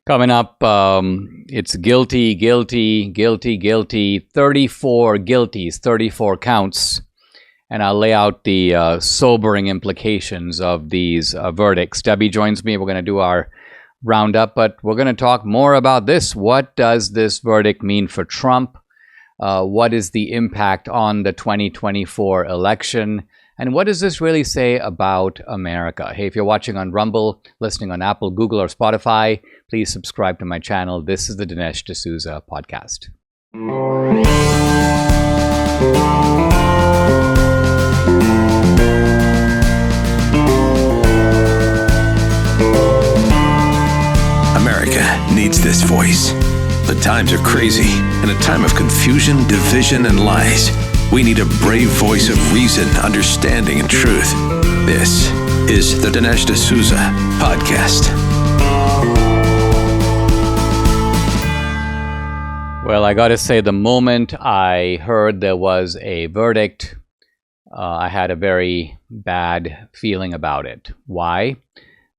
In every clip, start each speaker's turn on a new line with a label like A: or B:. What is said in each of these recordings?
A: Coming up, it's guilty, 34 guilties, 34 counts. And I'll lay out the sobering implications of these verdicts. Debbie joins me. We're going to do our roundup, but we're going to talk more about this. What does this verdict mean for Trump? What is the impact on the 2024 election? And what does this really say about America? Hey, if you're watching on Rumble, listening on Apple, Google, or Spotify, please subscribe to my channel. This is the Dinesh D'Souza podcast.
B: America needs this voice. The times are crazy. In a time of confusion, division, and lies, we need a brave voice of reason, understanding, and truth. This is the Dinesh D'Souza podcast.
A: Well, I got to say, the moment I heard there was a verdict, I had a very bad feeling about it. Why?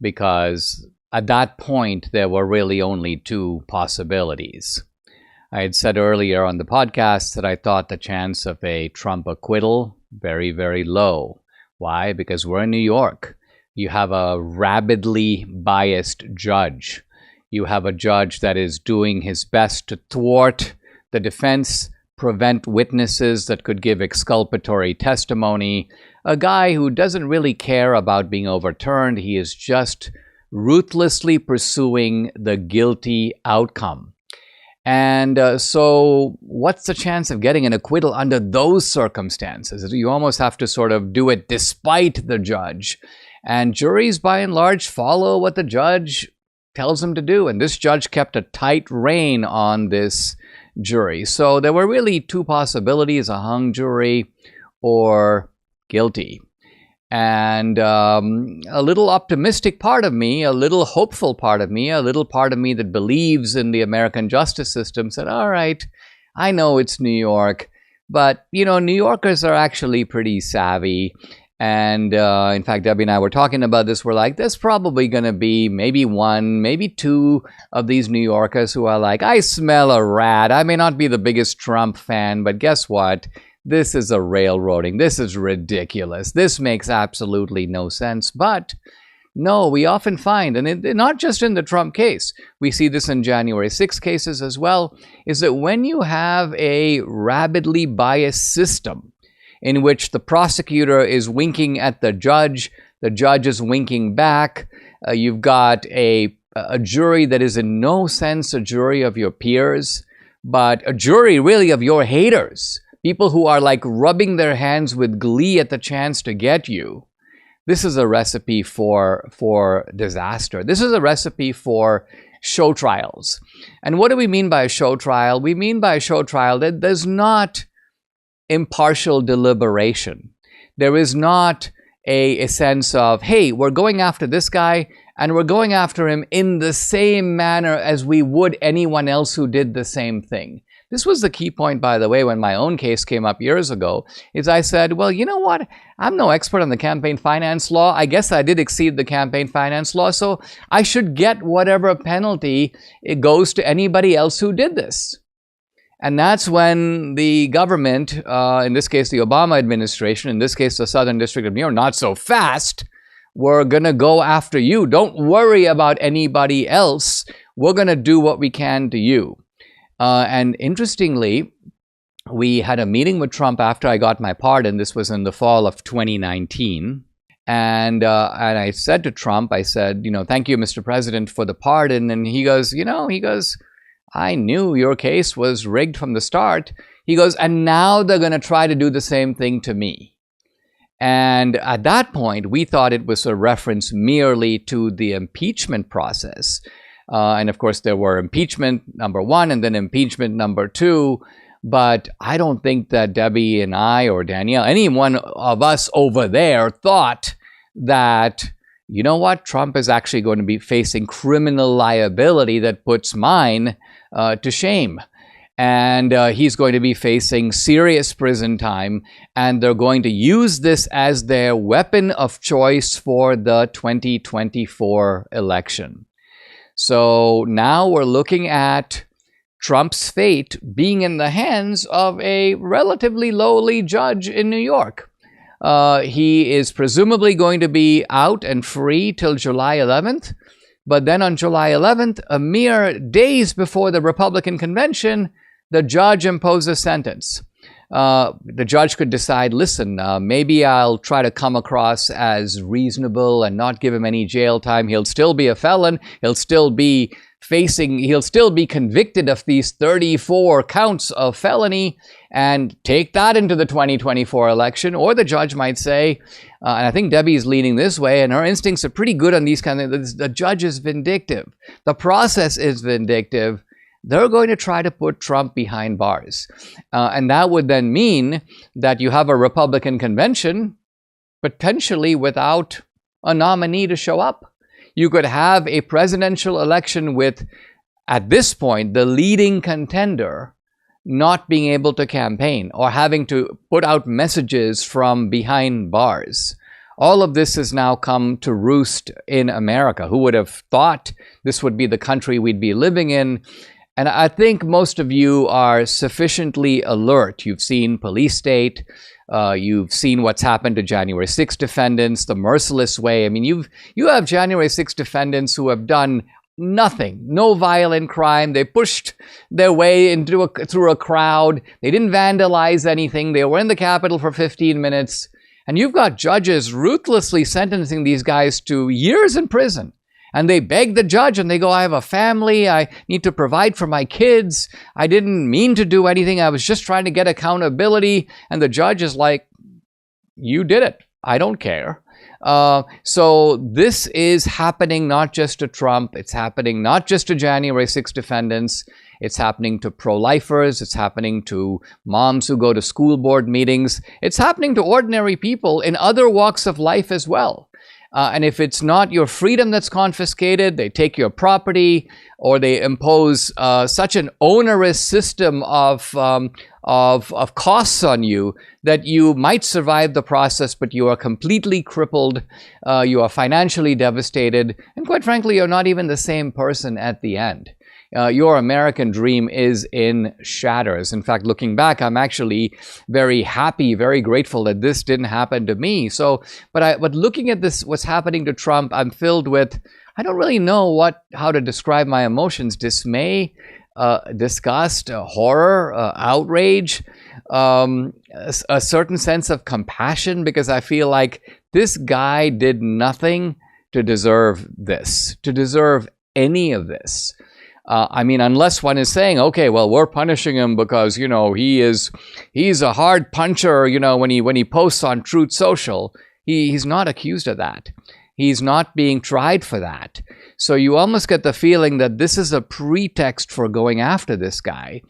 A: Because at that point, there were really only two possibilities. I had said earlier on the podcast that I thought the chance of a Trump acquittal very, very low. Why? Because we're in New York. You have a rabidly biased judge. You have a judge that is doing his best to thwart the defense, prevent witnesses that could give exculpatory testimony. A guy who doesn't really care about being overturned. He is just ruthlessly pursuing the guilty outcome. And so what's the chance of getting an acquittal under those circumstances? You almost have to sort of do it despite the judge. And juries, by and large, follow what the judge tells them to do. And this judge kept a tight rein on this jury. So there were really two possibilities, a hung jury or guilty. And a little optimistic part of me, a little hopeful part of me, a little part of me that believes in the American justice system said, all right, I know it's New York, but, you know, New Yorkers are actually pretty savvy. And in fact, Debbie and I were talking about this. We're like, there's probably going to be maybe one, maybe two of these New Yorkers who are like, I smell a rat. I may not be the biggest Trump fan, but guess what? This is a railroading. This is ridiculous. This makes absolutely no sense. But no, we often find, and not just in the Trump case, we see this in January 6 cases as well, is that when you have a rabidly biased system in which the prosecutor is winking at the judge is winking back, you've got a jury that is in no sense a jury of your peers, but a jury really of your haters. People who are like rubbing their hands with glee at the chance to get you. This is a recipe for disaster. This is a recipe for show trials. And what do we mean by a show trial? We mean by a show trial that there's not impartial deliberation. There is not a sense of, hey, we're going after this guy and we're going after him in the same manner as we would anyone else who did the same thing. This was the key point, by the way, when my own case came up years ago, is I said, well, you know what? I'm no expert on the campaign finance law. I guess I did exceed the campaign finance law, so I should get whatever penalty it goes to anybody else who did this. And that's when the government, in this case, the Obama administration, in this case, the Southern District of New York, not so fast, we're going to go after you. Don't worry about anybody else. We're going to do what we can to you. And interestingly, we had a meeting with Trump after I got my pardon. This was in the fall of 2019. And I said to Trump, I said, thank you, Mr. President, for the pardon. And he goes, I knew your case was rigged from the start. He goes, and now they're going to try to do the same thing to me. And at that point, we thought it was a reference merely to the impeachment process. And of course, there were impeachment number 1 and then impeachment number 2. But I don't think that Debbie and I or Danielle, any one of us over there thought that, you know what, Trump is actually going to be facing criminal liability that puts mine to shame. And he's going to be facing serious prison time. And they're going to use this as their weapon of choice for the 2024 election. So now we're looking at Trump's fate being in the hands of a relatively lowly judge in New York. He is presumably going to be out and free till July 11th. But then on July 11th, a mere days before the Republican convention, the judge imposed a sentence. The judge could decide, listen, maybe I'll try to come across as reasonable and not give him any jail time. He'll still be a felon. He'll still be convicted of these 34 counts of felony and take that into the 2024 election. Or the judge might say, and I think Debbie's leaning this way, and her instincts are pretty good on these kind of things. The judge is vindictive. The process is vindictive. They're going to try to put Trump behind bars. And that would then mean that you have a Republican convention potentially without a nominee to show up. You could have a presidential election with, at this point, the leading contender not being able to campaign or having to put out messages from behind bars. All of this has now come to roost in America. Who would have thought this would be the country we'd be living in? And I think most of you are sufficiently alert. You've seen police state. You've seen what's happened to January 6 defendants, the merciless way. I mean, you have January 6 defendants who have done nothing, no violent crime. They pushed their way through a crowd. They didn't vandalize anything. They were in the Capitol for 15 minutes. And you've got judges ruthlessly sentencing these guys to years in prison. And they beg the judge and they go, I have a family. I need to provide for my kids. I didn't mean to do anything. I was just trying to get accountability. And the judge is like, you did it. I don't care. So this is happening not just to Trump. It's happening not just to January 6 defendants. It's happening to pro-lifers. It's happening to moms who go to school board meetings. It's happening to ordinary people in other walks of life as well. And if it's not your freedom that's confiscated, they take your property, or they impose such an onerous system of costs on you that you might survive the process, but you are completely crippled, you are financially devastated, and quite frankly, you're not even the same person at the end. Your American dream is in shatters. In fact, looking back, I'm actually very happy, very grateful that this didn't happen to me. So, but looking at this, what's happening to Trump, I'm filled with, I don't really know how to describe my emotions: dismay, disgust, horror, outrage, a certain sense of compassion, because I feel like this guy did nothing to deserve this, to deserve any of this. I mean, unless one is saying, okay, well, we're punishing him because, you know, he's a hard puncher, you know, when he posts on Truth Social. He's not accused of that. He's not being tried for that. So you almost get the feeling that this is a pretext for going after this guy.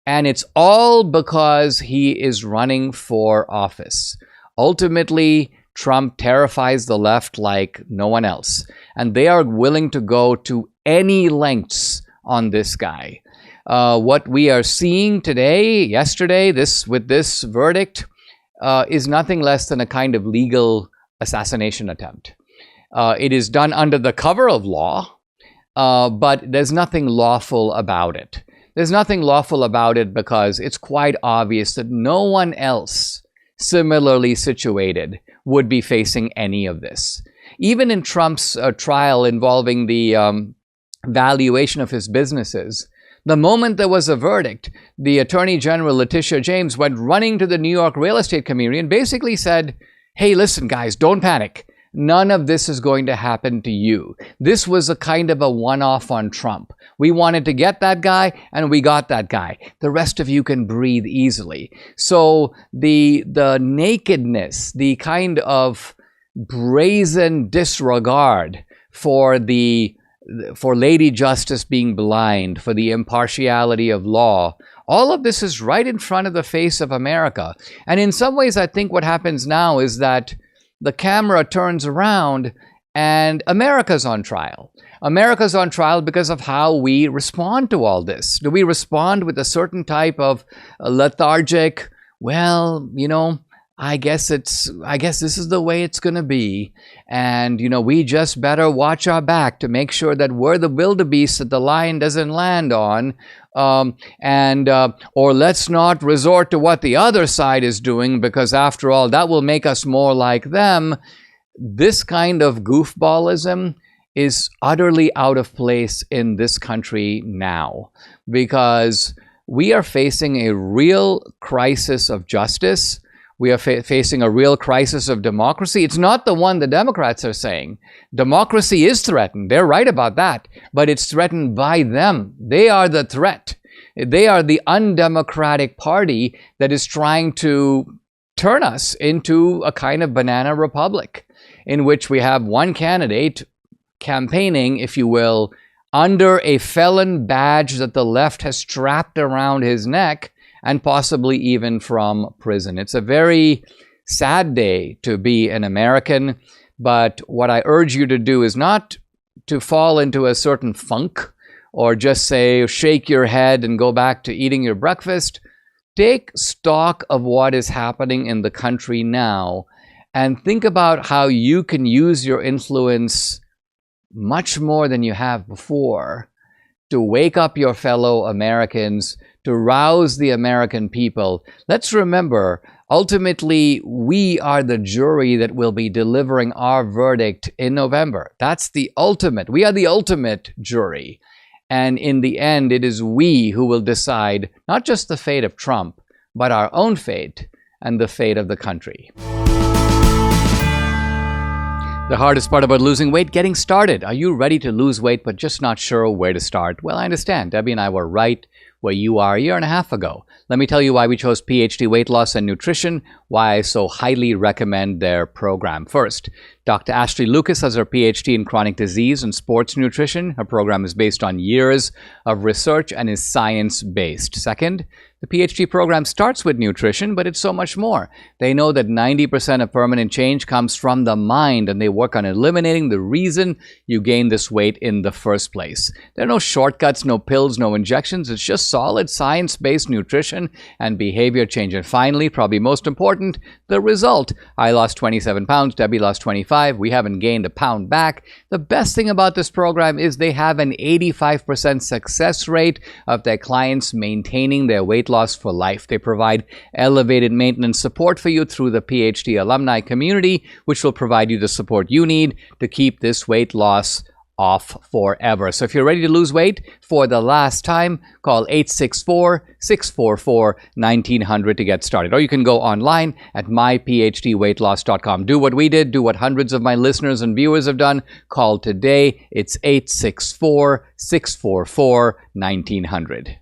A: And it's all because he is running for office. Ultimately, Trump terrifies the left like no one else. And they are willing to go to any lengths on this guy. What we are seeing yesterday, with this verdict, is nothing less than a kind of legal assassination attempt. It is done under the cover of law, but there's nothing lawful about it. There's nothing lawful about it because it's quite obvious that no one else similarly situated would be facing any of this. Even in Trump's trial involving the valuation of his businesses, the moment there was a verdict, the Attorney General Letitia James went running to the New York real estate community and basically said, hey, listen, guys, don't panic. None of this is going to happen to you. This was a kind of a one-off on Trump. We wanted to get that guy, and we got that guy. The rest of you can breathe easily. So the nakedness, the kind of brazen disregard for Lady Justice being blind, for the impartiality of law, all of this is right in front of the face of America. And in some ways, I think what happens now is that the camera turns around and America's on trial. America's on trial because of how we respond to all this. Do we respond with a certain type of lethargic, well, you know, I guess this is the way it's going to be. And, we just better watch our back to make sure that we're the wildebeest that the lion doesn't land on. Or let's not resort to what the other side is doing, because after all, that will make us more like them. This kind of goofballism is utterly out of place in this country now, because we are facing a real crisis of justice. We are facing a real crisis of democracy. It's not the one the Democrats are saying. Democracy is threatened. They're right about that. But it's threatened by them. They are the threat. They are the undemocratic party that is trying to turn us into a kind of banana republic, in which we have one candidate campaigning, if you will, under a felon badge that the left has strapped around his neck, and possibly even from prison. It's a very sad day to be an American, but what I urge you to do is not to fall into a certain funk or just say, shake your head and go back to eating your breakfast. Take stock of what is happening in the country now and think about how you can use your influence much more than you have before to wake up your fellow Americans, to rouse the American people. Let's remember, ultimately, we are the jury that will be delivering our verdict in November. That's the ultimate. We are the ultimate jury. And in the end, it is we who will decide not just the fate of Trump, but our own fate and the fate of the country. The hardest part about losing weight, getting started. Are you ready to lose weight but just not sure where to start? Well, I understand. Debbie and I were right where you are a year and a half ago. Let me tell you why we chose PhD Weight Loss and Nutrition, why I so highly recommend their program. First, Dr. Ashley Lucas has her PhD in chronic disease and sports nutrition. Her program is based on years of research and is science-based. Second, the PhD program starts with nutrition, but it's so much more. They know that 90% of permanent change comes from the mind, and they work on eliminating the reason you gain this weight in the first place. There are no shortcuts, no pills, no injections. It's just solid science-based nutrition and behavior change. And finally, probably most important, the result. I lost 27 pounds. Debbie lost 25. We haven't gained a pound back. The best thing about this program is they have an 85% success rate of their clients maintaining their weight loss for life. They provide elevated maintenance support for you through the PhD alumni community, which will provide you the support you need to keep this weight loss off forever. So if you're ready to lose weight for the last time, call 864-644-1900 to get started. Or you can go online at myphdweightloss.com. Do what we did, do what hundreds of my listeners and viewers have done. Call today. It's 864-644-1900.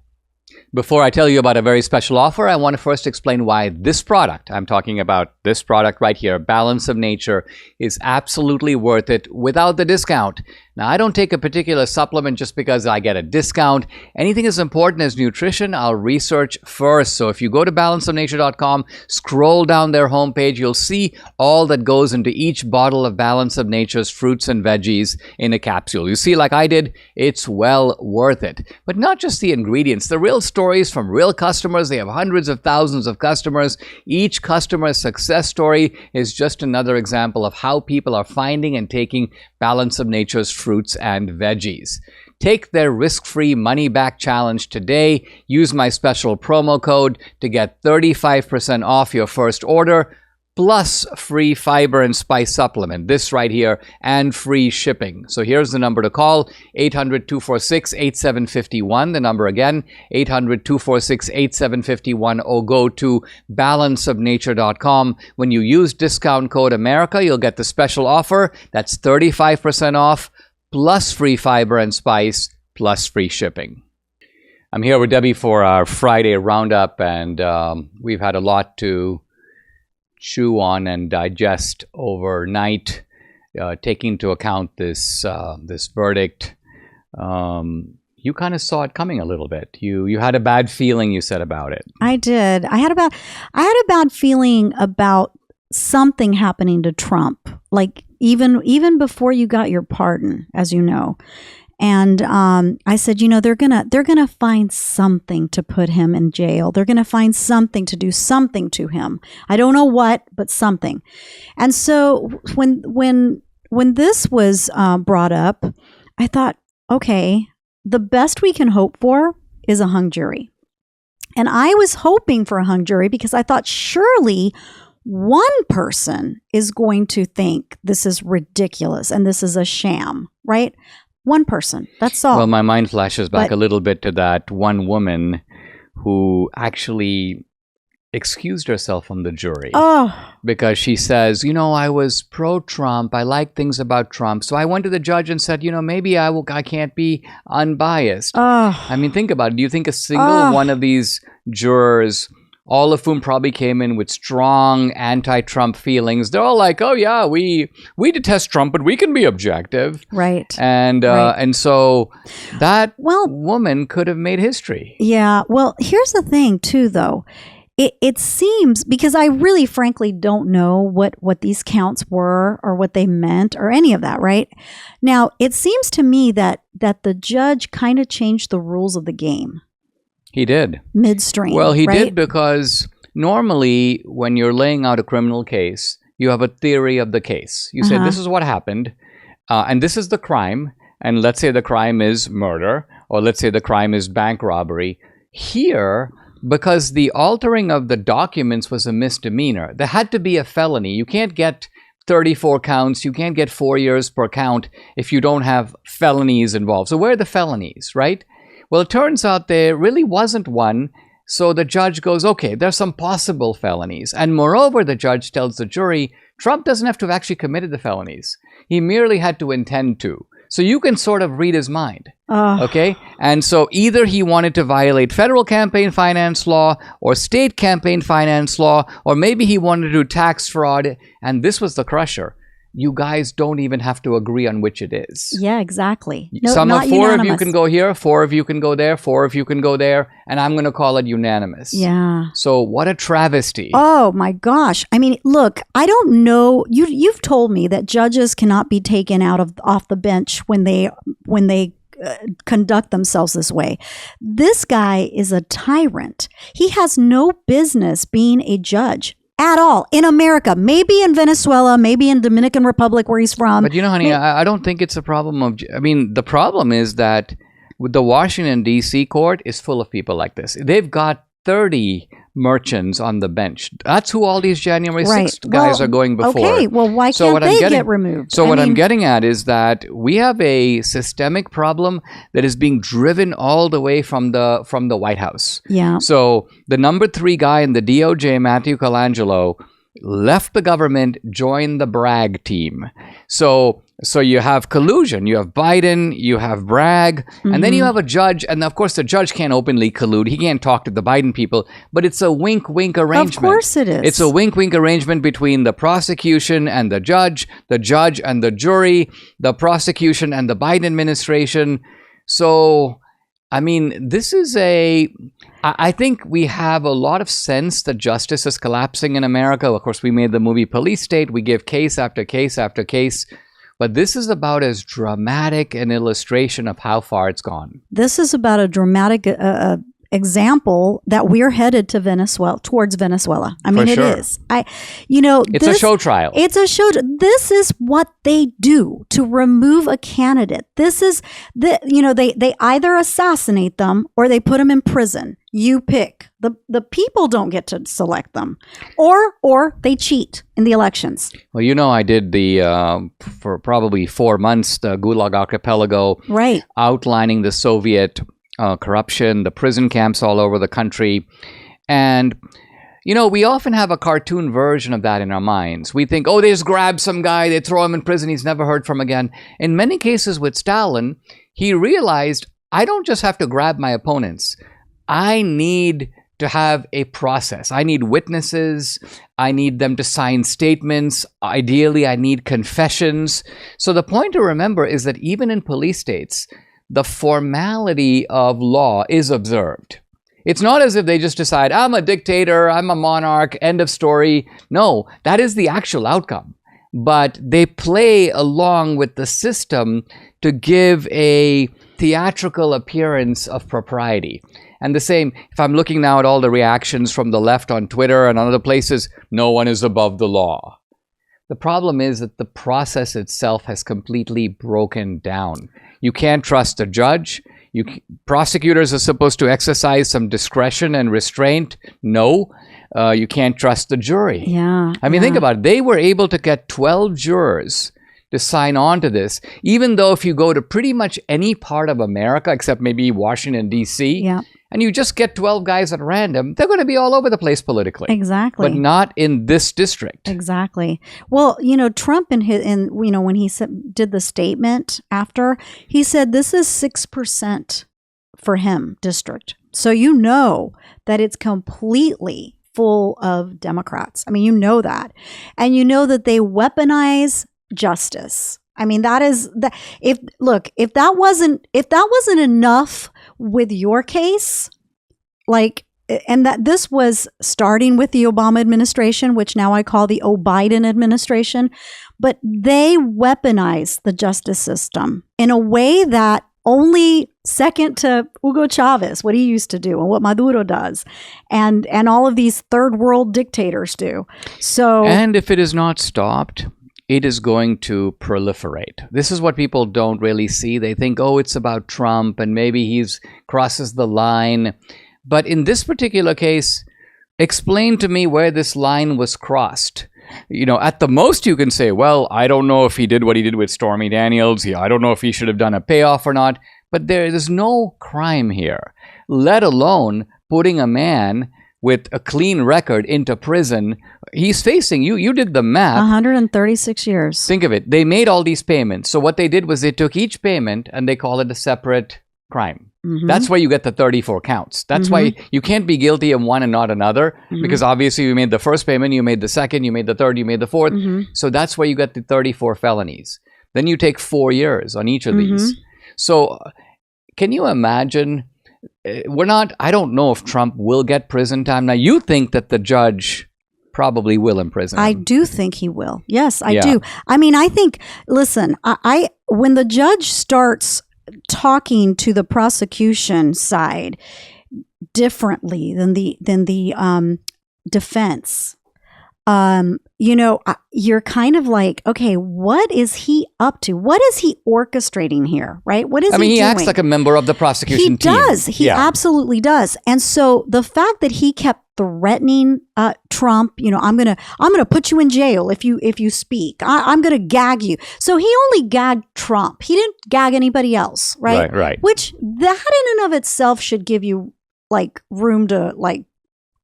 A: Before I tell you about a very special offer, I want to first explain why this product, I'm talking about this product right here, Balance of Nature, is absolutely worth it without the discount. Now, I don't take a particular supplement just because I get a discount. Anything as important as nutrition, I'll research first. So if you go to balanceofnature.com, scroll down their homepage, you'll see all that goes into each bottle of Balance of Nature's fruits and veggies in a capsule. You see, like I did, it's well worth it. But not just the ingredients, the real stories from real customers. They have hundreds of thousands of customers. Each customer's success story is just another example of how people are finding and taking Balance of Nature's fruits and veggies. Take their risk-free money-back challenge today. Use my special promo code to get 35% off your first order, plus free fiber and spice supplement, this right here, and free shipping. So here's the number to call, 800-246-8751. The number again, 800-246-8751, or go to balanceofnature.com. When you use discount code America, you'll get the special offer. That's 35% off, plus free fiber and spice, plus free shipping. I'm here with Debbie for our Friday roundup, and we've had a lot to chew on and digest overnight, taking into account this verdict. You kind of saw it coming a little bit. You had a bad feeling, you said, about it.
C: I did. I had a bad feeling about something happening to Trump, like even before you got your pardon, as you know. And I said, they're gonna find something to put him in jail. They're gonna find something to do something to him. I don't know what, but something. And so when this was brought up, I thought, okay, the best we can hope for is a hung jury. And I was hoping for a hung jury because I thought surely one person is going to think this is ridiculous and this is a sham, right? One person. That's all.
A: Well, my mind flashes back a little bit to that one woman who actually excused herself from the jury because she says, I was pro-Trump. I like things about Trump. So I went to the judge and said, maybe I can't be unbiased. I mean, think about it. Do you think a single one of these jurors, all of whom probably came in with strong anti-Trump feelings, they're all like, oh yeah, we detest Trump, but we can be objective.
C: Right.
A: And so that woman could have made history.
C: Yeah. Well, here's the thing too, though. It seems, because I really frankly don't know what these counts were or what they meant or any of that, right? Now, it seems to me that the judge kind of changed the rules of the game.
A: He did.
C: Midstream.
A: Well, he did, because normally when you're laying out a criminal case, you have a theory of the case. You say, this is what happened, and this is the crime, and let's say the crime is murder, or let's say the crime is bank robbery. Here, because the altering of the documents was a misdemeanor, there had to be a felony. You can't get 34 counts. You can't get 4 years per count if you don't have felonies involved. So where are the felonies, right? Well, it turns out there really wasn't one. So the judge goes, okay, there's some possible felonies. And moreover, the judge tells the jury, Trump doesn't have to have actually committed the felonies. He merely had to intend to. So you can sort of read his mind. Okay? And so either he wanted to violate federal campaign finance law or state campaign finance law, or maybe he wanted to do tax fraud. And this was the crusher. You guys don't even have to agree on which it is.
C: Yeah, exactly. No,
A: four of you can go here, 4 of you can go there, 4 of you can go there, and I'm going to call it unanimous.
C: Yeah.
A: So what a travesty.
C: Oh my gosh. I mean, look, I don't know. You've told me that judges cannot be taken off the bench when they conduct themselves this way. This guy is a tyrant. He has no business being a judge at all in America. Maybe in Venezuela, maybe in Dominican Republic where he's from.
A: But honey, I don't think it's a problem of, the problem is that the Washington, D.C. court is full of people like this. They've got 30 merchants on the bench. That's who all these January 6th guys are going before.
C: Okay, well, why can't they get removed?
A: So I'm getting at is that we have a systemic problem that is being driven all the way from the White House.
C: Yeah.
A: So the number 3 guy in the DOJ, Matthew Colangelo, left the government, joined the Bragg team. So you have collusion. You have Biden, you have Bragg, and then you have a judge. And of course, the judge can't openly collude. He can't talk to the Biden people, but it's a wink-wink arrangement.
C: Of course it is.
A: It's a wink-wink arrangement between the prosecution and the judge and the jury, the prosecution and the Biden administration. So, this is I think we have a lot of sense that justice is collapsing in America. Of course, we made the movie Police State. We give case after case after case. But this is about as dramatic an illustration of how far it's gone.
C: This is about a dramatic example that we're headed to towards Venezuela. It is.
A: It's a show trial.
C: It's a show. This is what they do to remove a candidate. This is they either assassinate them or they put them in prison. You pick. The people don't get to select them, or they cheat in the elections.
A: Well, I did for probably 4 months the Gulag Archipelago,
C: right,
A: outlining the Soviet corruption, the prison camps all over the country, and we often have a cartoon version of that in our minds. We think, they just grab some guy, they throw him in prison, he's never heard from again. In many cases with Stalin, he realized, I don't just have to grab my opponents. I need to have a process. I need witnesses. I need them to sign statements. Ideally, I need confessions. So the point to remember is that even in police states, the formality of law is observed. It's not as if they just decide, I'm a dictator, I'm a monarch, end of story. No, that is the actual outcome. But they play along with the system to give a theatrical appearance of propriety. And the same, if I'm looking now at all the reactions from the left on Twitter and on other places, no one is above the law. The problem is that the process itself has completely broken down. You can't trust a judge. Prosecutors are supposed to exercise some discretion and restraint. No, you can't trust the jury.
C: Yeah.
A: I mean, think about it. They were able to get 12 jurors to sign on to this, even though if you go to pretty much any part of America, except maybe Washington, D.C., and you just get 12 guys at random, they're going to be all over the place politically.
C: Exactly.
A: But not in this district.
C: Exactly. Well, Trump when he did the statement after, he said this is 6% for him district. So that it's completely full of Democrats. I mean, that. And that they weaponize justice. I mean, that is that. If that wasn't enough with your case, and that this was starting with the Obama administration, which now I call the Biden administration, but they weaponize the justice system in a way that only second to Hugo Chavez, what he used to do and what Maduro does, and all of these third world dictators do. So,
A: and if it is not stopped, it is going to proliferate. This is what people don't really see. They think, it's about Trump and maybe he's crosses the line. But in this particular case, explain to me where this line was crossed. At the most you can say, well, I don't know if he did what he did with Stormy Daniels. I don't know if he should have done a payoff or not. But there is no crime here, let alone putting a man with a clean record into prison. He's facing, you did the math,
C: 136 years.
A: Think of it. They made all these payments. So what they did was they took each payment and they call it a separate crime. Mm-hmm. That's why you get the 34 counts. That's why you can't be guilty of one and not another, because obviously you made the first payment, you made the second, you made the third, you made the fourth. So that's why you get the 34 felonies. Then you take 4 years on each of these. So can you imagine? I don't know if Trump will get prison time. Now, you think that the judge probably will imprison him.
C: I do think he will. Yes, I do. I mean, I think, listen, when the judge starts talking to the prosecution side differently than the defense, you're kind of like, okay, what is he up to? What is he orchestrating here, right? What is he doing?
A: He acts like a member of the prosecution team.
C: He does. He absolutely does. And so the fact that he kept threatening Trump, I'm gonna put you in jail if you speak. I'm gonna gag you. So he only gagged Trump. He didn't gag anybody else, right?
A: Right.
C: Which that in and of itself should give you room to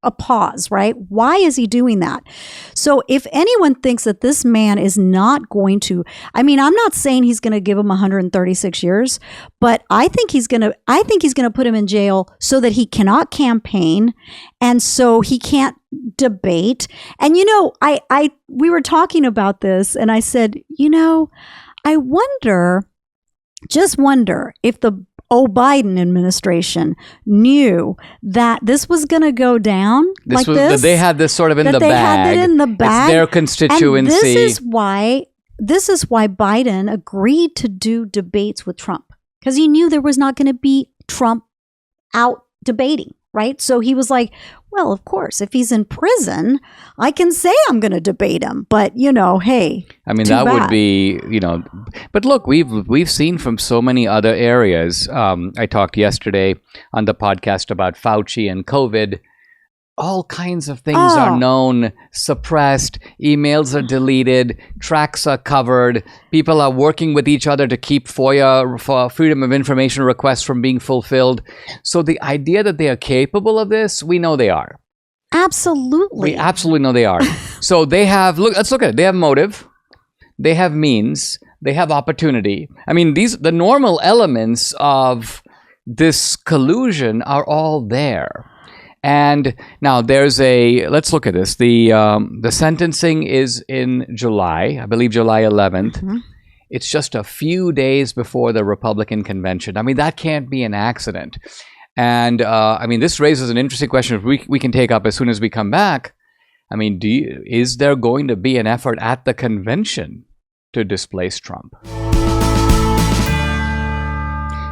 C: a pause, right? Why is he doing that? So if anyone thinks that this man is not going to, I'm not saying he's going to give him 136 years, but I think he's going to put him in jail so that he cannot campaign and so he can't debate. And we were talking about this and I said, I just wonder if the Biden administration knew that this was going to go down this.
A: They had this sort of in the bag.
C: They had it in the bag.
A: It's their constituency.
C: And this is why Biden agreed to do debates with Trump, because he knew there was not going to be Trump out debating, right? So he was like, well, of course, if he's in prison, I can say I'm going to debate him. But, hey,
A: that would be, but look, we've seen from so many other areas. I talked yesterday on the podcast about Fauci and COVID. All kinds of things are known, suppressed, emails are deleted, tracks are covered, people are working with each other to keep FOIA, for Freedom of Information requests, from being fulfilled. So the idea that they are capable of this, we know they are.
C: Absolutely.
A: We absolutely know they are. So they have, let's look at it. They have motive, they have means, they have opportunity. The normal elements of this collusion are all there. And now let's look at this. The sentencing is in July, I believe July 11th. Mm-hmm. It's just a few days before the Republican convention. That can't be an accident. And this raises an interesting question we can take up as soon as we come back. Is there going to be an effort at the convention to displace Trump?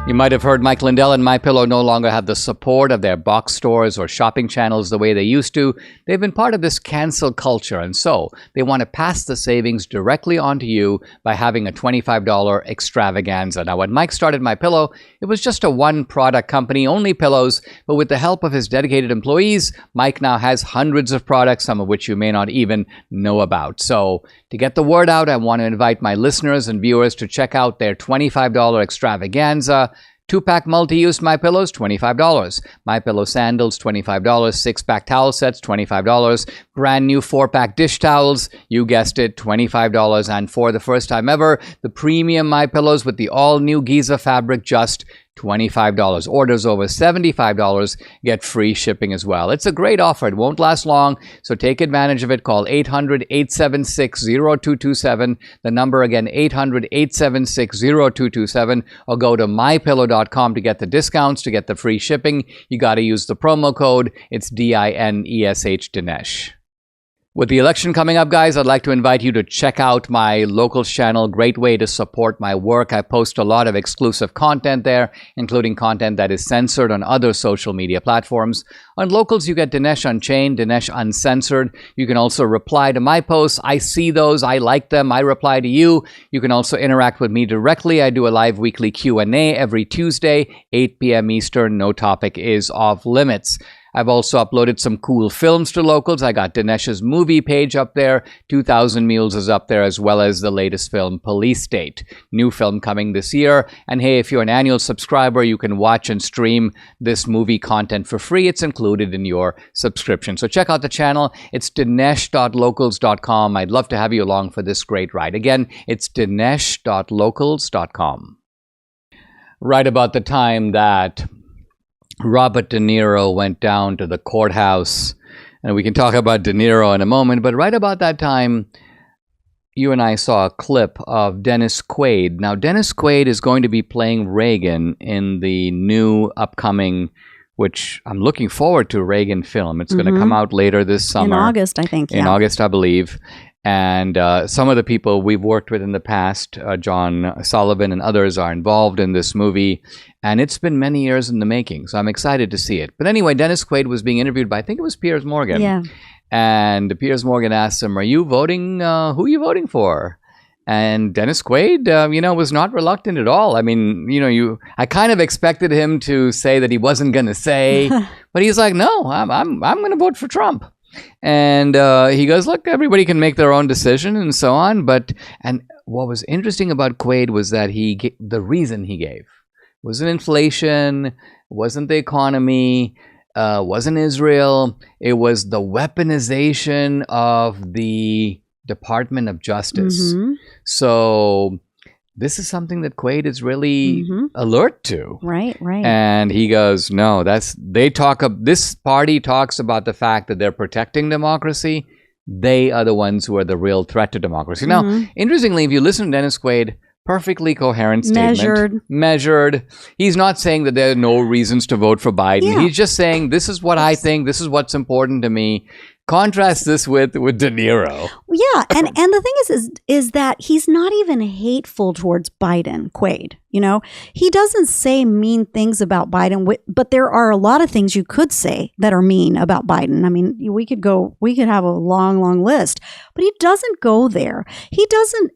A: You might have heard Mike Lindell and MyPillow no longer have the support of their box stores or shopping channels the way they used to. They've been part of this cancel culture, and so they want to pass the savings directly onto you by having a $25 extravaganza. Now, when Mike started MyPillow, it was just a one-product company, only pillows, but with the help of his dedicated employees, Mike now has hundreds of products, some of which you may not even know about. So, to get the word out, I want to invite my listeners and viewers to check out their $25 extravaganza. 2-pack multi-use MyPillows, $25. MyPillow sandals, $25. 6-pack towel sets, $25. Brand new 4-pack dish towels, you guessed it, $25. And for the first time ever, the premium MyPillows with the all-new Giza fabric, just $25. Orders over $75 get free shipping as well. It's a great offer. It won't last long, so take advantage of it. Call 800-876-0227. The number again, 800-876-0227, or go to mypillow.com to get the discounts, to get the free shipping. You got to use the promo code. It's DINESH, Dinesh. With the election coming up, guys, I'd like to invite you to check out my Locals channel. Great way to support my work. I post a lot of exclusive content there, including content that is censored on other social media platforms. On Locals, you get Dinesh Unchained, Dinesh Uncensored. You can also reply to my posts. I see those. I like them. I reply to you. You can also interact with me directly. I do a live weekly Q&A every Tuesday, 8 p.m. Eastern. No topic is off limits. I've also uploaded some cool films to Locals. I got Dinesh's movie page up there. 2000 Mules is up there, as well as the latest film, Police State. New film coming this year. And hey, if you're an annual subscriber, you can watch and stream this movie content for free. It's included in your subscription. So check out the channel. It's dinesh.locals.com. I'd love to have you along for this great ride. Again, it's dinesh.locals.com. Right about the time that Robert De Niro went down to the courthouse, and we can talk about De Niro in a moment, but right about that time, you and I saw a clip of Dennis Quaid. Now, Dennis Quaid is going to be playing Reagan in the new upcoming, which I'm looking forward to, Reagan film. It's going to come out later this summer.
C: In August, I think.
A: In August, I believe. And some of the people we've worked with in the past, John Sullivan and others, are involved in this movie. And it's been many years in the making, so I'm excited to see it. But anyway, Dennis Quaid was being interviewed by, I think it was Piers Morgan.
C: Yeah.
A: And Piers Morgan asked him, are you voting, who are you voting for? And Dennis Quaid, was not reluctant at all. I mean, I kind of expected him to say that he wasn't going to say, but he's like, no, I'm going to vote for Trump. And he goes, look, everybody can make their own decision and so on. And what was interesting about Quaid was that the reason he gave wasn't inflation, wasn't the economy, wasn't Israel. It was the weaponization of the Department of Justice. Mm-hmm. So this is something that Quaid is really alert to.
C: Right.
A: And he goes, no, this party talks about the fact that they're protecting democracy. They are the ones who are the real threat to democracy. Now, interestingly, if you listen to Dennis Quaid, perfectly coherent statement. Measured. He's not saying that there are no reasons to vote for Biden. Yeah. He's just saying, this is what I think. This is what's important to me. Contrast this with De Niro.
C: Yeah, and the thing is that he's not even hateful towards Biden, Quaid. He doesn't say mean things about Biden, but there are a lot of things you could say that are mean about Biden. I mean, we could have a long list, but he doesn't go there. He doesn't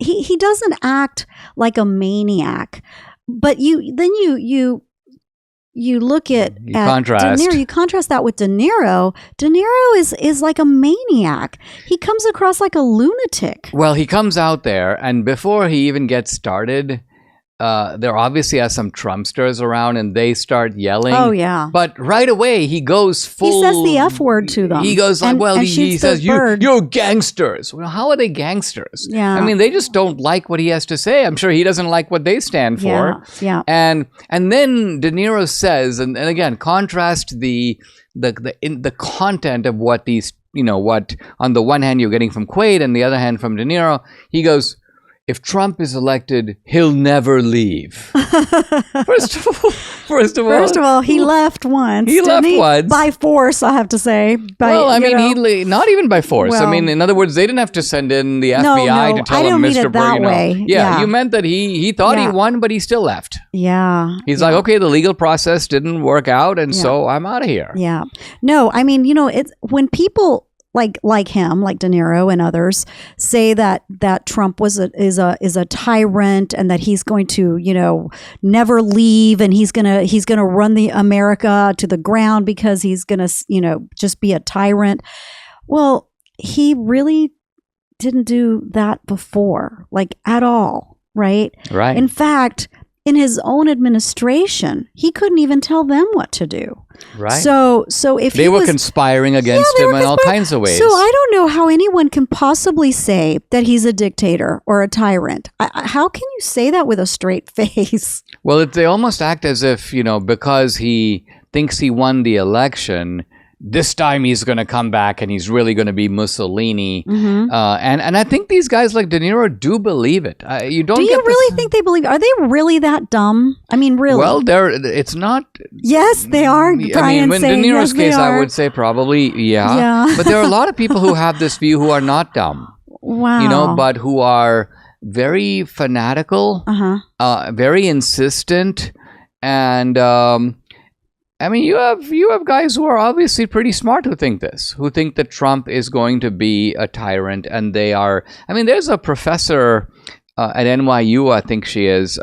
C: act like a maniac. But you look at
A: contrast.
C: De Niro. You contrast that with De Niro. De Niro is like a maniac. He comes across like a lunatic.
A: Well, he comes out there, and before he even gets started, there obviously are some Trumpsters around, and they start yelling.
C: Oh, yeah.
A: But right away, he goes full...
C: He says the F word to them.
A: He goes like, he says, you're gangsters. Well, how are they gangsters?
C: Yeah.
A: I mean, they just don't like what he has to say. I'm sure he doesn't like what they stand for.
C: Yeah.
A: And then De Niro says, and again, contrast the content of what these, what on the one hand you're getting from Quaid and the other hand from De Niro. He goes, if Trump is elected, he'll never leave. First of all,
C: he left once.
A: He left once
C: by force, I have to say.
A: He not even by force.
C: Well,
A: in other words, they didn't have to send in the FBI to tell him, Mr.
C: Way.
A: Yeah, you meant that he thought he won, but he still left.
C: Yeah,
A: he's like, okay, the legal process didn't work out, and so I'm out of here.
C: Yeah, no, it's when people like him, like De Niro and others, say that Trump is a tyrant and that he's going to never leave and he's gonna run the America to the ground because he's gonna just be a tyrant. Well, he really didn't do that before, at all, right?
A: Right.
C: In fact, in his own administration, he couldn't even tell them what to do.
A: Right.
C: So if
A: they were conspiring against him in all kinds of ways.
C: So I don't know how anyone can possibly say that he's a dictator or a tyrant. How can you say that with a straight face?
A: Well, they almost act as if, because he thinks he won the election, this time he's going to come back and he's really going to be Mussolini. Mm-hmm. And I think these guys like De Niro do believe it.
C: Do you really think they believe it? Are they really that dumb? I mean, really?
A: Well, it's not.
C: Yes, they are.
A: In De Niro's case, I would say probably, yeah. But there are a lot of people who have this view who are not dumb.
C: Wow.
A: But who are very fanatical, very insistent, and you have guys who are obviously pretty smart who think that Trump is going to be a tyrant, and they are. There's a professor at NYU, I think she is.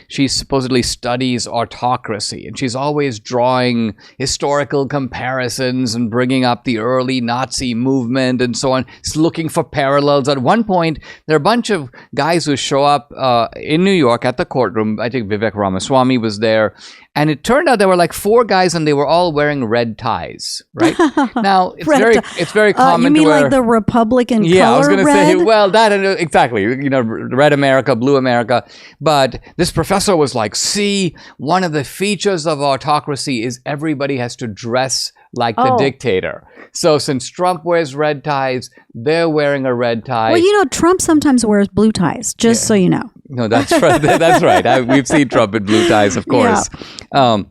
A: She supposedly studies autocracy, and she's always drawing historical comparisons and bringing up the early Nazi movement and so on. She's looking for parallels. At one point, there are a bunch of guys who show up in New York at the courtroom. I think Vivek Ramaswamy was there. And it turned out there were like 4 guys, and they were all wearing red ties. Right now, it's very common.
C: You mean like the Republican color?
A: Yeah, I was going to say,
C: well,
A: that exactly. Red America, blue America. But this professor was like, "See, one of the features of autocracy is everybody has to dress like the dictator. So since Trump wears red ties, they're wearing a red tie."
C: Well, Trump sometimes wears blue ties, just so you know.
A: No, that's right. That's right. We've seen Trump in blue ties, of course. Yeah.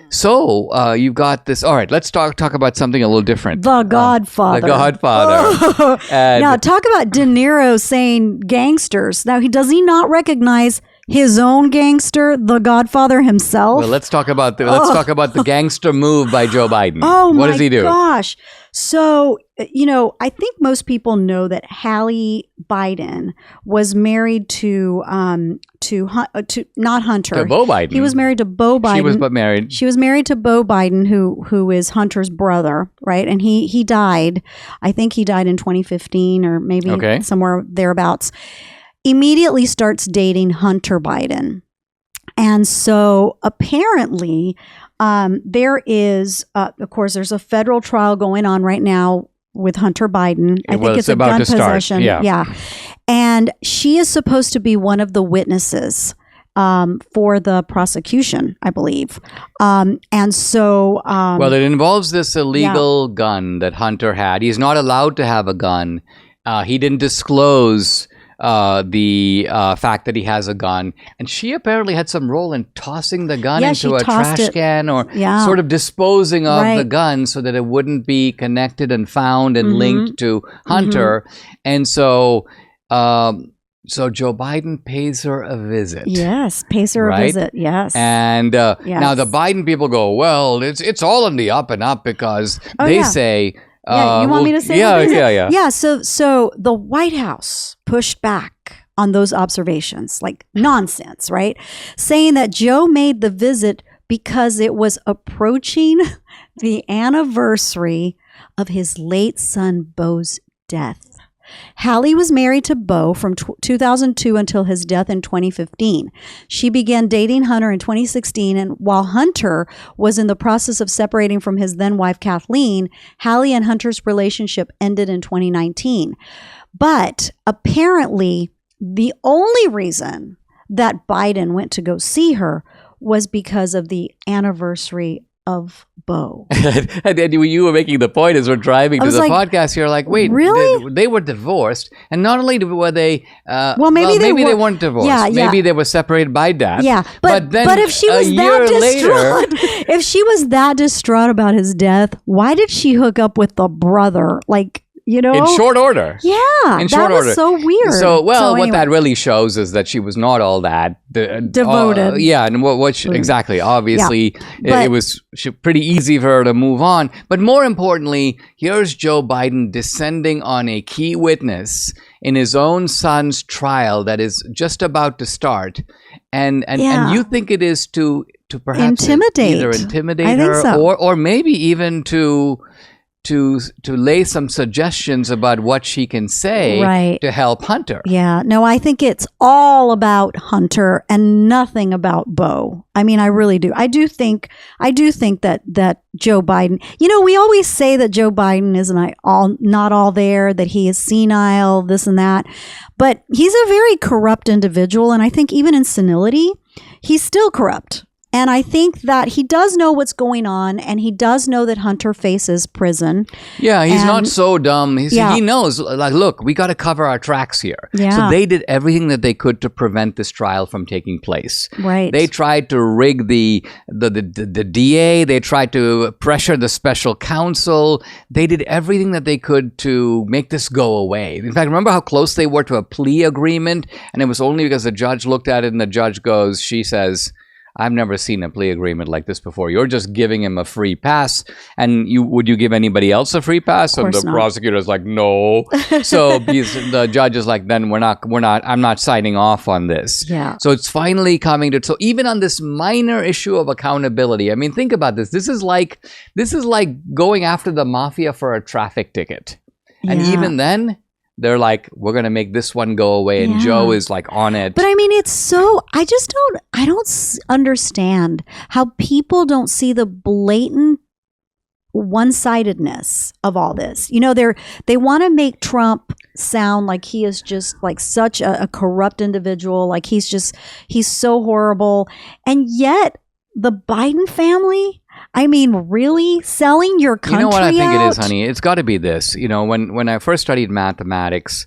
A: So you've got this. All right, let's talk about something a little different.
C: The Godfather.
A: The Godfather.
C: Now, talk about De Niro saying gangsters. Now, does he not recognize his own gangster, the Godfather himself?
A: Well, let's talk about the gangster move by Joe Biden. What does he do?
C: Oh my gosh! So I think most people know that Hallie Biden was married to not Hunter.
A: To Beau Biden.
C: He was married to Beau Biden.
A: She was but married.
C: She was married to Beau Biden, who is Hunter's brother, right? And he died. I think he died in 2015 or maybe somewhere thereabouts. Immediately starts dating Hunter Biden. And so apparently there is, of course, there's a federal trial going on right now with Hunter Biden. I think it's a gun possession. Yeah. And she is supposed to be one of the witnesses for the prosecution, I believe. And so...
A: well, it involves this illegal gun that Hunter had. He's not allowed to have a gun. He didn't disclose the fact that he has a gun, and she apparently had some role in tossing the gun into a trash can or sort of disposing of the gun so that it wouldn't be connected and found and linked to Hunter. And so Joe Biden pays her a visit.
C: Yes, pays her a visit. Yes.
A: And now the Biden people go, well, it's all in the up and up because they say...
C: you want me to say
A: something? Yeah.
C: So the White House pushed back on those observations, like nonsense, right? Saying that Joe made the visit because it was approaching the anniversary of his late son Beau's death. Hallie was married to Beau from 2002 until his death in 2015. She began dating Hunter in 2016, and while Hunter was in the process of separating from his then-wife Kathleen, Hallie and Hunter's relationship ended in 2019. But apparently, the only reason that Biden went to go see her was because of the anniversary of Bo.
A: And then you were making the point as we're driving to the podcast. You're like, wait,
C: really?
A: They were divorced, and not only were they,
C: maybe they
A: weren't divorced.
C: Yeah,
A: maybe they were separated by death.
C: Yeah, but if she was that distraught, if she was that distraught about his death, why did she hook up with the brother? Like, you know,
A: in short order.
C: Yeah,
A: in short order.
C: So weird.
A: So, what that really shows is that she was not all that
C: devoted.
A: And exactly. Obviously, it was pretty easy for her to move on. But more importantly, here's Joe Biden descending on a key witness in his own son's trial that is just about to start, and you think it is to perhaps either intimidate her, or maybe even to lay some suggestions about what she can say to help Hunter.
C: Yeah. No, I think it's all about Hunter and nothing about Bo. I mean, I really do. I do think that Joe Biden, you know, we always say that Joe Biden is not all there, that he is senile, this and that. But he's a very corrupt individual. And I think even in senility, he's still corrupt. And I think that he does know what's going on, and he does know that Hunter faces prison.
A: Yeah, he's not so dumb. He knows, like, look, we got to cover our tracks here.
C: Yeah.
A: So they did everything that they could to prevent this trial from taking place.
C: Right.
A: They tried to rig the DA. They tried to pressure the special counsel. They did everything that they could to make this go away. In fact, remember how close they were to a plea agreement? And it was only because the judge looked at it and the judge she says, I've never seen a plea agreement like this before. You're just giving him a free pass. And would you give anybody else a free pass? And the prosecutor's like, no. So the judge is like, then I'm not signing off on this.
C: Yeah.
A: So it's finally coming to, so even on this minor issue of accountability, I mean, think about this. This is like going after the mafia for a traffic ticket. And even then, they're like, we're going to make this one go away. And Joe is like on it.
C: But I mean, I don't understand how people don't see the blatant one-sidedness of all this. You know, they want to make Trump sound like he is just like such a corrupt individual. Like he's so horrible. And yet the Biden family, I mean, really selling your country out?
A: You know what I think it is, honey? It's got to be this. You know, when I first studied mathematics,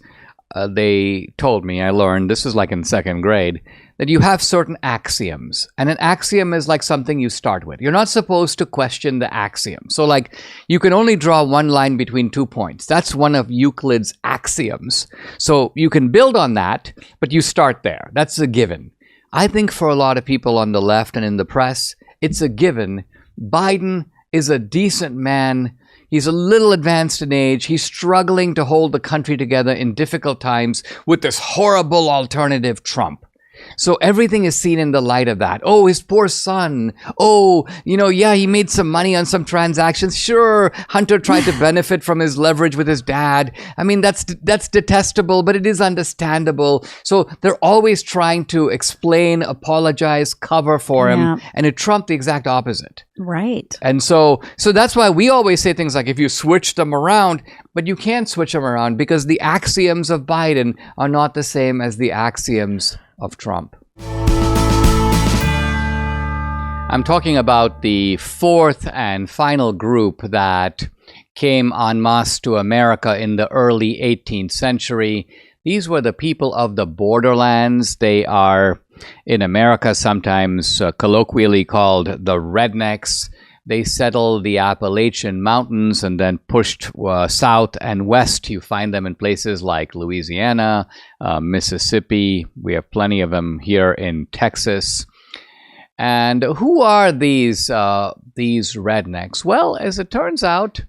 A: they told me, I learned, this is like in second grade, that you have certain axioms. And an axiom is like something you start with. You're not supposed to question the axiom. So like, you can only draw one line between 2 points. That's one of Euclid's axioms. So you can build on that, but you start there. That's a given. I think for a lot of people on the left and in the press, it's a given. Biden is a decent man. He's a little advanced in age. He's struggling to hold the country together in difficult times with this horrible alternative Trump. So everything is seen in the light of that. Oh, his poor son. Oh, he made some money on some transactions. Sure, Hunter tried to benefit from his leverage with his dad. I mean, that's detestable, but it is understandable. So they're always trying to explain, apologize, cover for him. And it trumped the exact opposite.
C: Right.
A: And so that's why we always say things like, if you switch them around, but you can't switch them around because the axioms of Biden are not the same as the axioms of Trump. I'm talking about the fourth and final group that came en masse to America in the early 18th century. These were the people of the borderlands. They are, in America, sometimes colloquially called the rednecks. They settled the Appalachian Mountains and then pushed south and west. You find them in places like Louisiana, Mississippi. We have plenty of them here in Texas. And who are these rednecks? Well, as it turns out,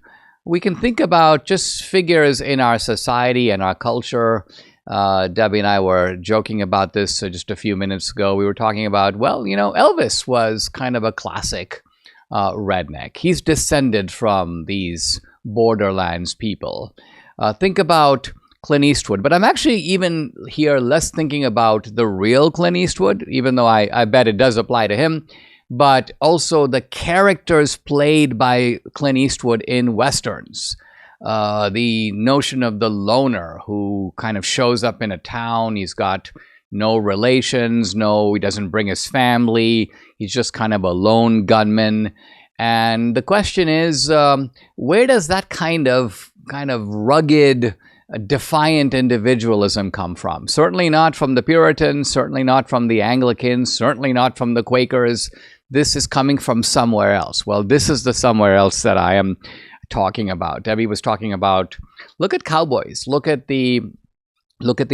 A: we can think about just figures in our society and our culture. Debbie and I were joking about this just a few minutes ago. We were talking about, Elvis was kind of a classic redneck. He's descended from these borderlands people. Think about Clint Eastwood. But I'm actually even here less thinking about the real Clint Eastwood, even though I bet it does apply to him, but also the characters played by Clint Eastwood in Westerns. The notion of the loner who kind of shows up in a town. He's got no relations, he doesn't bring his family. He's just kind of a lone gunman. And the question is, where does that kind of rugged, defiant individualism come from? Certainly not from the Puritans, certainly not from the Anglicans, certainly not from the Quakers. This is coming from somewhere else. Well, this is the somewhere else that I am talking about. Debbie was talking about, look at cowboys. Look at the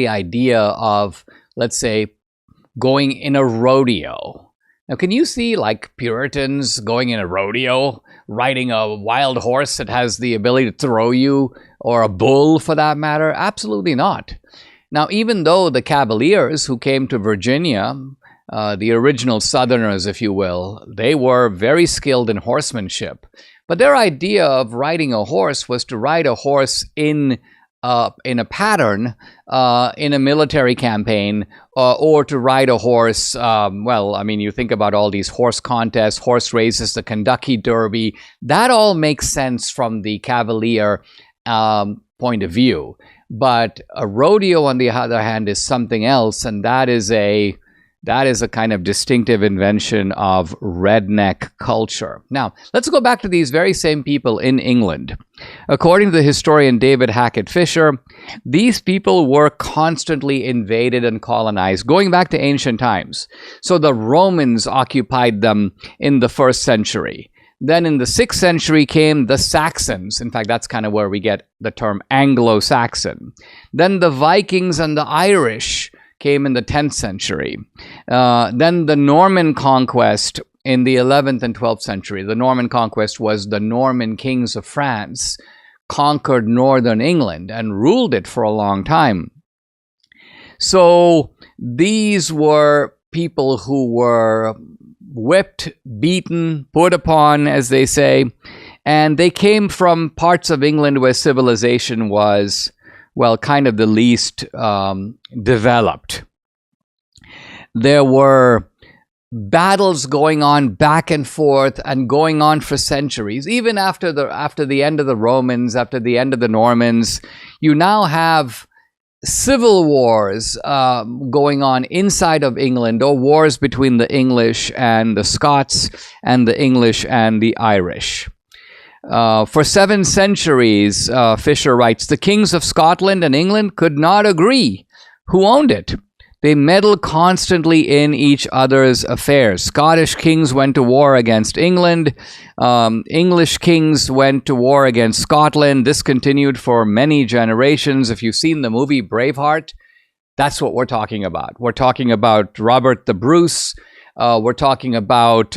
A: idea of, let's say, going in a rodeo. Now, can you see like Puritans going in a rodeo, riding a wild horse that has the ability to throw you, or a bull for that matter? Absolutely not. Now, even though the Cavaliers who came to Virginia, the original Southerners, if you will, they were very skilled in horsemanship. But their idea of riding a horse was to ride a horse in a pattern in a military campaign, or to ride a horse. Well, I mean, you think about all these horse contests, horse races, the Kentucky Derby. That all makes sense from the Cavalier point of view. But a rodeo, on the other hand, is something else, and that is a kind of distinctive invention of redneck culture. Now, let's go back to these very same people in England. According to the historian David Hackett Fisher, these people were constantly invaded and colonized, going back to ancient times. So the Romans occupied them in the 1st century. Then in the 6th century came the Saxons. In fact, that's kind of where we get the term Anglo-Saxon. Then the Vikings and the Irish came in the 10th century. Then the Norman conquest in the 11th and 12th century. The Norman conquest was the Norman kings of France conquered northern England and ruled it for a long time. So these were people who were whipped, beaten, put upon, as they say, and they came from parts of England where civilization was, well, kind of the least developed. There were battles going on back and forth and going on for centuries. Even after the end of the Romans, after the end of the Normans, you now have civil wars going on inside of England, or wars between the English and the Scots and the English and the Irish. For 7 centuries, Fisher writes, the kings of Scotland and England could not agree who owned it. They meddled constantly in each other's affairs. Scottish kings went to war against England. English kings went to war against Scotland. This continued for many generations. If you've seen the movie Braveheart, that's what we're talking about. We're talking about Robert the Bruce. We're talking about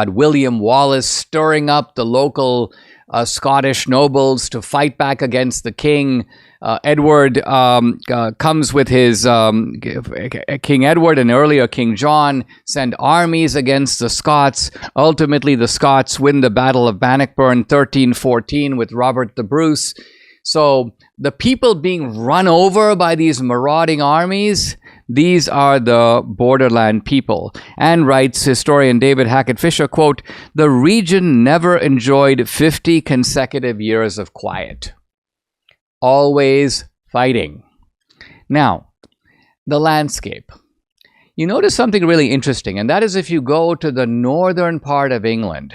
A: William Wallace stirring up the local Scottish nobles to fight back against the king. Edward comes with his King Edward and earlier King John, send armies against the Scots. Ultimately, the Scots win the Battle of Bannockburn 1314 with Robert the Bruce. So the people being run over by these marauding armies, these are the borderland people. And writes historian David Hackett Fisher, quote, the region never enjoyed 50 consecutive years of quiet. Always fighting. Now, the landscape. You notice something really interesting, and that is if you go to the northern part of England,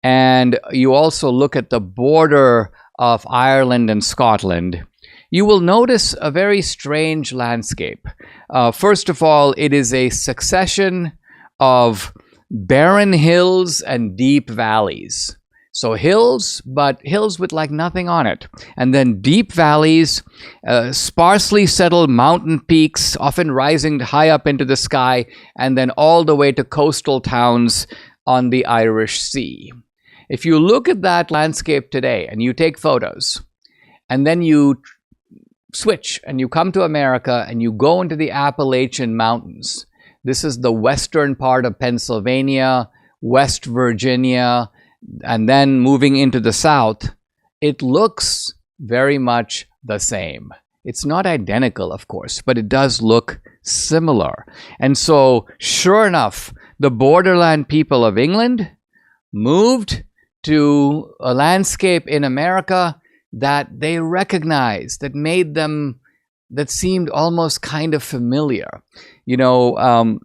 A: and you also look at the border of Ireland and Scotland, you will notice a very strange landscape. First of all, it is a succession of barren hills and deep valleys. So hills, but hills with like nothing on it. And then deep valleys, sparsely settled mountain peaks, often rising high up into the sky, and then all the way to coastal towns on the Irish Sea. If you look at that landscape today and you take photos, and then you switch and you come to America and you go into the Appalachian Mountains. This is the western part of Pennsylvania, West Virginia, and then moving into the south, it looks very much the same. It's not identical, of course, but it does look similar. And so, sure enough, the borderland people of England moved to a landscape in America that they recognized, that made them, that seemed almost kind of familiar. You know,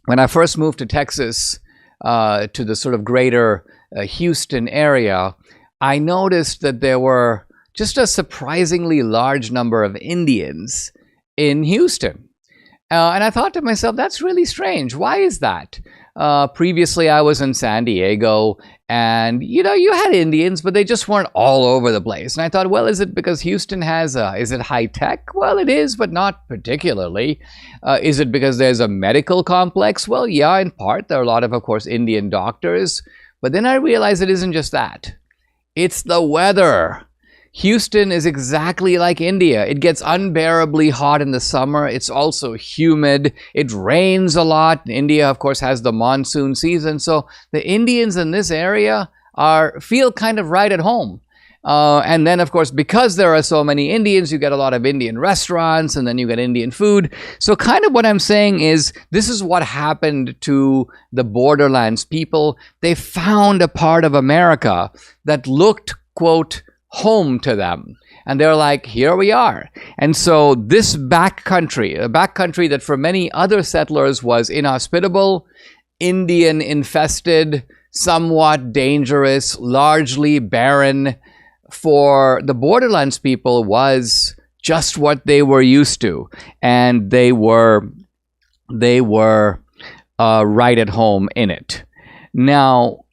A: when I first moved to Texas, to the sort of greater Houston area, I noticed that there were just a surprisingly large number of Indians in Houston. And I thought to myself, that's really strange. Why is that? Previously, I was in San Diego, and, you had Indians, but they just weren't all over the place. And I thought, well, is it because Houston is it high tech? Well, it is, but not particularly. Is it because there's a medical complex? Well, yeah, in part. There are a lot of course, Indian doctors. But then I realized it isn't just that. It's the weather. Houston is exactly like India. It gets unbearably hot in the summer. It's also humid. It rains a lot. India, of course, has the monsoon season. So the Indians in this area feel kind of right at home. And then, of course, because there are so many Indians, you get a lot of Indian restaurants, and then you get Indian food. So kind of what I'm saying is, this is what happened to the borderlands people. They found a part of America that looked, quote, home to them. And they're like, here we are. And so this backcountry, a backcountry that for many other settlers was inhospitable, Indian infested, somewhat dangerous, largely barren, for the borderlands people was just what they were used to. And they were right at home in it. Now,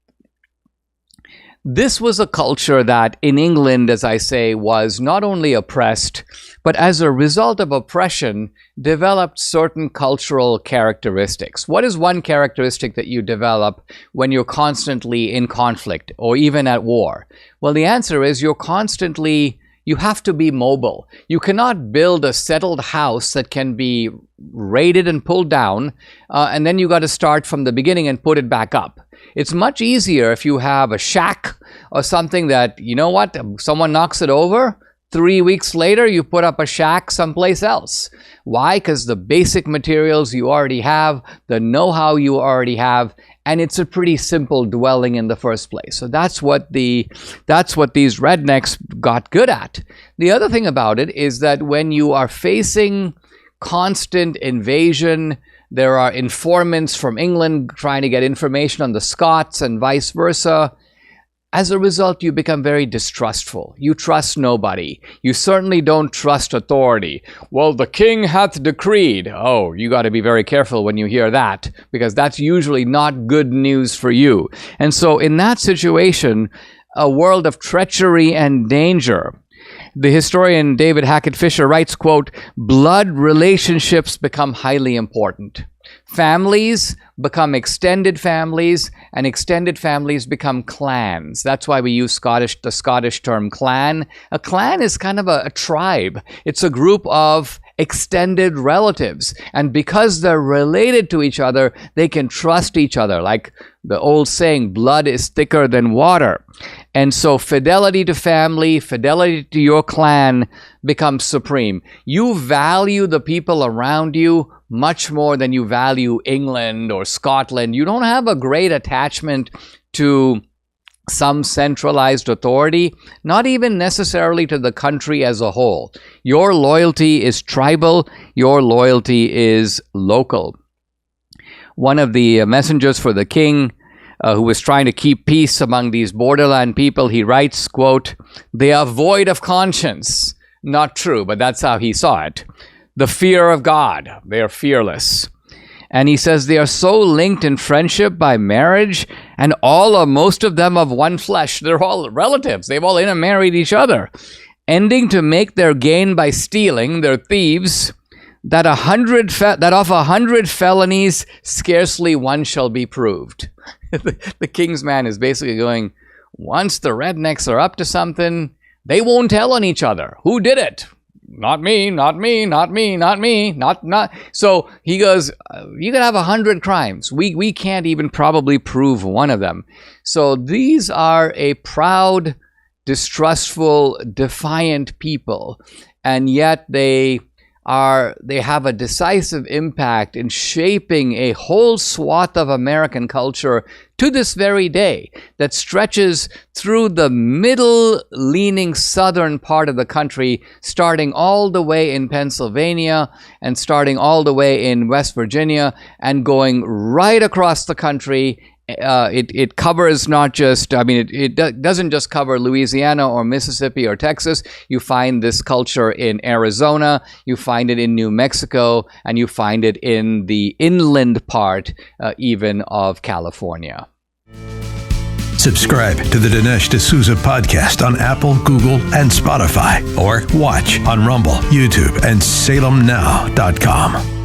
A: this was a culture that in England, as I say, was not only oppressed, but as a result of oppression, developed certain cultural characteristics. What is one characteristic that you develop when you're constantly in conflict or even at war? Well, the answer is you have to be mobile. You cannot build a settled house that can be raided and pulled down, and then you got to start from the beginning and put it back up. It's much easier if you have a shack or something that, someone knocks it over, 3 weeks later you put up a shack someplace else. Why? Because the basic materials you already have, the know-how you already have, and it's a pretty simple dwelling in the first place. So that's what these rednecks got good at. The other thing about it is that when you are facing constant invasion, there are informants from England trying to get information on the Scots and vice versa. As a result, you become very distrustful. You trust nobody. You certainly don't trust authority. Well, the king hath decreed. Oh, you got to be very careful when you hear that, because that's usually not good news for you. And so in that situation, a world of treachery and danger. The historian David Hackett Fisher writes, quote, blood relationships become highly important. Families become extended families, and extended families become clans. That's why we use the Scottish term clan. A clan is kind of a tribe. It's a group of extended relatives. And because they're related to each other, they can trust each other. Like the old saying, blood is thicker than water. And so fidelity to family, fidelity to your clan becomes supreme. You value the people around you much more than you value England or Scotland. You don't have a great attachment to some centralized authority, not even necessarily to the country as a whole. Your loyalty is tribal. Your loyalty is local. One of the messengers for the king, who was trying to keep peace among these borderland people, he writes, quote, they are void of conscience. Not true, but that's how he saw it. The fear of God. They are fearless. And he says they are so linked in friendship by marriage, and most of them of one flesh. They're all relatives. They've all intermarried each other, ending to make their gain by stealing. They're thieves. That of 100 felonies, scarcely one shall be proved. The king's man is basically going, once the rednecks are up to something, they won't tell on each other. Who did it? Not me, not me, not me, not me, not. So he goes, you could have 100 crimes. We can't even probably prove one of them. So these are a proud, distrustful, defiant people. And yet they have a decisive impact in shaping a whole swath of American culture to this very day that stretches through the middle-leaning southern part of the country, starting all the way in Pennsylvania and starting all the way in West Virginia and going right across the country it covers not just, it doesn't just cover Louisiana or Mississippi or Texas. You find this culture in Arizona, you find it in New Mexico, and you find it in the inland part even of California.
B: Subscribe to the Dinesh D'Souza podcast on Apple, Google, and Spotify, or watch on Rumble, YouTube, and SalemNow.com.